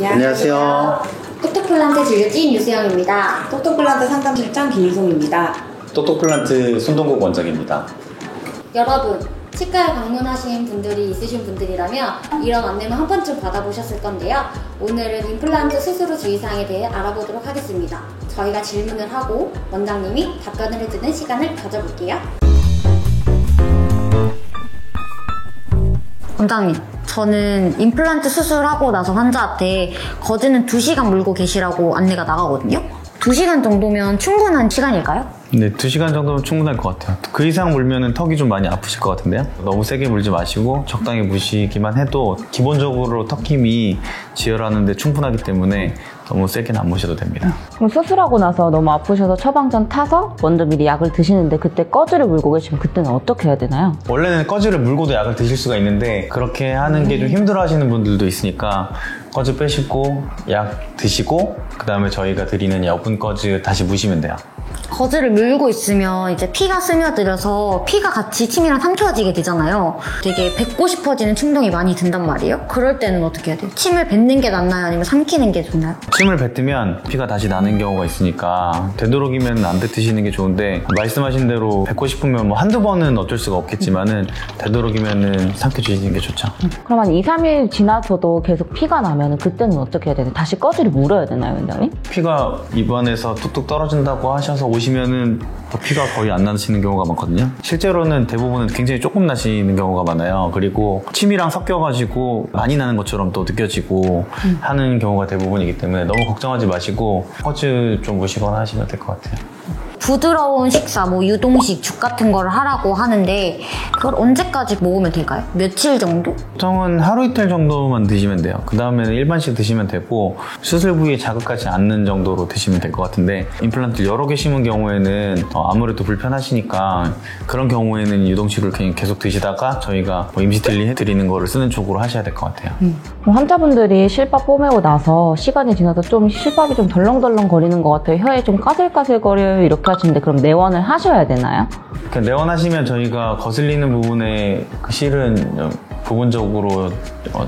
안녕하세요. 똑똑플란트 진료진 유수영입니다. 똑똑플란트 상담실장 김희송입니다. 똑똑플란트 손동국 원장입니다. 여러분, 치과에 방문하신 분들이 있으신 분들이라면 이런 안내문 한 번쯤 받아보셨을 건데요. 오늘은 임플란트 수술 후 주의사항에 대해 알아보도록 하겠습니다. 저희가 질문을 하고 원장님이 답변을 해주는 시간을 가져볼게요. 원장님, 저는 임플란트 수술하고 나서 환자한테 거즈는 2시간 물고 계시라고 안내가 나가거든요. 2시간 정도면 충분한 시간일까요? 네, 2시간 정도면 충분할 것 같아요. 그 이상 물면 턱이 좀 많이 아프실 것 같은데요. 너무 세게 물지 마시고 적당히 무시기만 해도 기본적으로 턱 힘이 지혈하는데 충분하기 때문에 너무 세게는 안 무셔도 됩니다. 그럼 수술하고 나서 너무 아프셔서 처방전 타서 먼저 미리 약을 드시는데 그때 꺼즈를 물고 계시면 그때는 어떻게 해야 되나요? 원래는 꺼즈를 물고도 약을 드실 수가 있는데 그렇게 하는 게 좀 힘들어 하시는 분들도 있으니까 꺼즈 빼시고 약 드시고 그 다음에 저희가 드리는 여분 꺼즈 다시 무시면 돼요. 거즈를 물고 있으면 이제 피가 스며들어서 피가 같이 침이랑 삼켜지게 되잖아요. 되게 뱉고 싶어지는 충동이 많이 든단 말이에요. 그럴 때는 어떻게 해야 돼요? 침을 뱉는 게 낫나요? 아니면 삼키는 게 좋나요? 침을 뱉으면 피가 다시 나는 경우가 있으니까 되도록이면 안 뱉으시는 게 좋은데 말씀하신 대로 뱉고 싶으면 뭐 한두 번은 어쩔 수가 없겠지만은 되도록이면은 삼켜주시는 게 좋죠. 그럼 한 2, 3일 지나서도 계속 피가 나면 그때는 어떻게 해야 되나요? 다시 꺼즈를 물어야 되나요, 원장님? 피가 입안에서 뚝뚝 떨어진다고 하셔서 오시면은 피가 거의 안 나시는 경우가 많거든요. 실제로는 대부분은 굉장히 조금 나시는 경우가 많아요. 그리고 침이랑 섞여가지고 많이 나는 것처럼 또 느껴지고 하는 경우가 대부분이기 때문에 너무 걱정하지 마시고 꺼즈 좀 무시거나 하시면 될 것 같아요. 부드러운 식사, 뭐 유동식, 죽 같은 거를 하라고 하는데 그걸 언제까지 먹으면 될까요? 며칠 정도? 보통은 하루 이틀 정도만 드시면 돼요. 그 다음에는 일반식 드시면 되고 수술 부위에 자극하지 않는 정도로 드시면 될 것 같은데 임플란트 여러 개 심은 경우에는 아무래도 불편하시니까 그런 경우에는 유동식을 그냥 계속 드시다가 저희가 임시틀리 해드리는 거를 쓰는 쪽으로 하셔야 될 것 같아요. 환자분들이 실밥 뽀매고 나서 시간이 지나서 좀 실밥이 좀 덜렁덜렁 거리는 것 같아요. 혀에 좀 까슬까슬거려요. 이렇게 하시는데 그럼 내원을 하셔야 되나요? 내원하시면 저희가 거슬리는 부분에 그 실은 부분적으로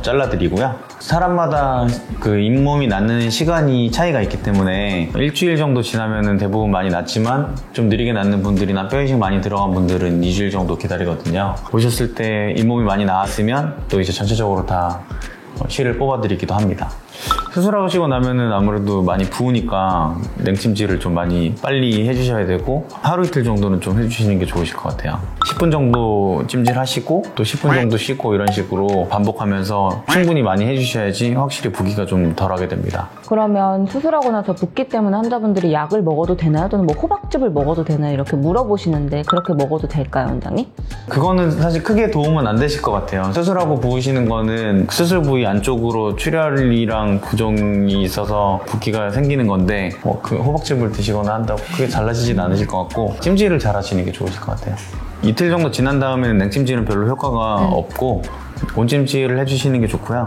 잘라드리고요. 사람마다 그 잇몸이 낫는 시간이 차이가 있기 때문에 일주일 정도 지나면은 대부분 많이 낫지만 좀 느리게 낫는 분들이나 뼈 이식 많이 들어간 분들은 2주일 정도 기다리거든요. 오셨을 때 잇몸이 많이 나았으면 또 이제 전체적으로 다 실을 뽑아드리기도 합니다. 수술하시고 나면은 아무래도 많이 부으니까 냉찜질을 좀 많이 빨리 해주셔야 되고 하루 이틀 정도는 좀 해주시는 게 좋으실 것 같아요. 10분 정도 찜질하시고 또 10분 정도 쉬고 이런 식으로 반복하면서 충분히 많이 해주셔야지 확실히 부기가 좀 덜하게 됩니다. 그러면 수술하고 나서 붓기 때문에 환자분들이 약을 먹어도 되나요? 또는 뭐 호박즙을 먹어도 되나요? 이렇게 물어보시는데 그렇게 먹어도 될까요, 원장님? 그거는 사실 크게 도움은 안 되실 것 같아요. 수술하고 부으시는 거는 수술 부위 안쪽으로 출혈이랑 부종이 있어서 붓기가 생기는 건데 그 호박즙을 드시거나 한다고 크게 달라지진 않으실 것 같고 찜질을 잘 하시는 게 좋으실 것 같아요. 이틀 정도 지난 다음에는 냉찜질은 별로 효과가 없고 온찜질을 해주시는 게 좋고요.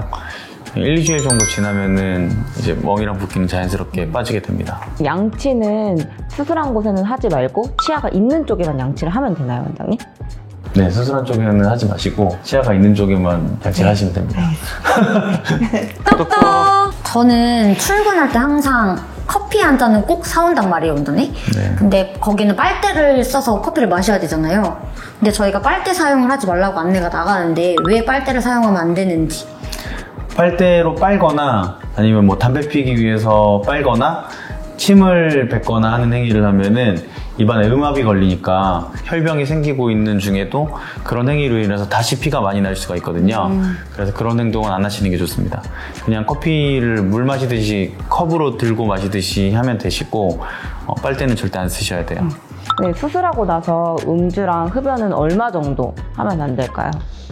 1, 2주일 정도 지나면은 이제 멍이랑 붓기는 자연스럽게 빠지게 됩니다. 양치는 수술한 곳에는 하지 말고 치아가 있는 쪽에만 양치를 하면 되나요, 원장님? 네, 수술한 쪽에는 하지 마시고 치아가 있는 쪽에만 양치를 하시면 됩니다. 똑똑! 저는 출근할 때 항상 커피 한 잔은 꼭 사온단 말이에요, 원장님. 네. 근데 거기는 빨대를 써서 커피를 마셔야 되잖아요. 근데 저희가 빨대 사용을 하지 말라고 안내가 나가는데 왜 빨대를 사용하면 안 되는지. 빨대로 빨거나 아니면 뭐 담배 피기 위해서 빨거나 침을 뱉거나 하는 행위를 하면은 입안에 음압이 걸리니까 혈병이 생기고 있는 중에도 그런 행위로 인해서 다시 피가 많이 날 수가 있거든요. 그래서 그런 행동은 안 하시는 게 좋습니다. 그냥 커피를 물 마시듯이 컵으로 들고 마시듯이 하면 되시고 빨대는 절대 안 쓰셔야 돼요. 네, 수술하고 나서 음주랑 흡연은 얼마 정도 하면 안 될까요?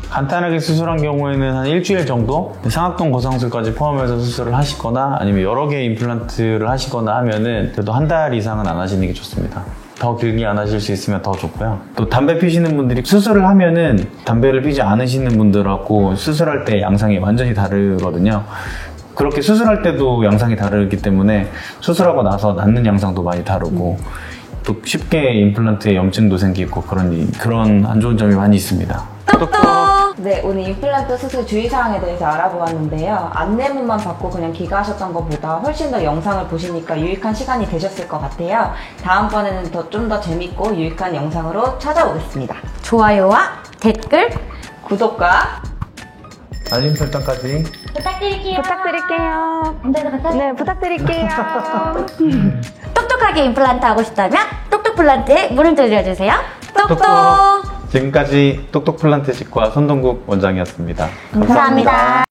간단하게 수술한 경우에는 한 일주일 정도 상악동 거상술까지 포함해서 수술을 하시거나 아니면 여러 개의 임플란트를 하시거나 하면은 그래도 한 달 이상은 안 하시는 게 좋습니다. 더 길게 안 하실 수 있으면 더 좋고요. 또 담배 피시는 분들이 수술을 하면은 담배를 피지 않으시는 분들하고 수술할 때 양상이 완전히 다르거든요. 그렇게 수술할 때도 양상이 다르기 때문에 수술하고 나서 낫는 양상도 많이 다르고 또 쉽게 임플란트에 염증도 생기고 그런 안 좋은 점이 많이 있습니다. 똑똑! 네, 오늘 임플란트 수술 주의사항에 대해서 알아보았는데요. 안내문만 받고 그냥 귀가하셨던 것보다 훨씬 더 영상을 보시니까 유익한 시간이 되셨을 것 같아요. 다음번에는 좀 더 재밌고 유익한 영상으로 찾아오겠습니다. 좋아요와 댓글 구독과 알림 설정까지 부탁드릴게요. 부탁드릴게요. 네, 부탁드릴게요. 똑똑하게 임플란트 하고 싶다면 똑똑플란트에 문을 들려주세요. 똑똑! 지금까지 똑똑 플란트 치과 손동국 원장이었습니다. 감사합니다.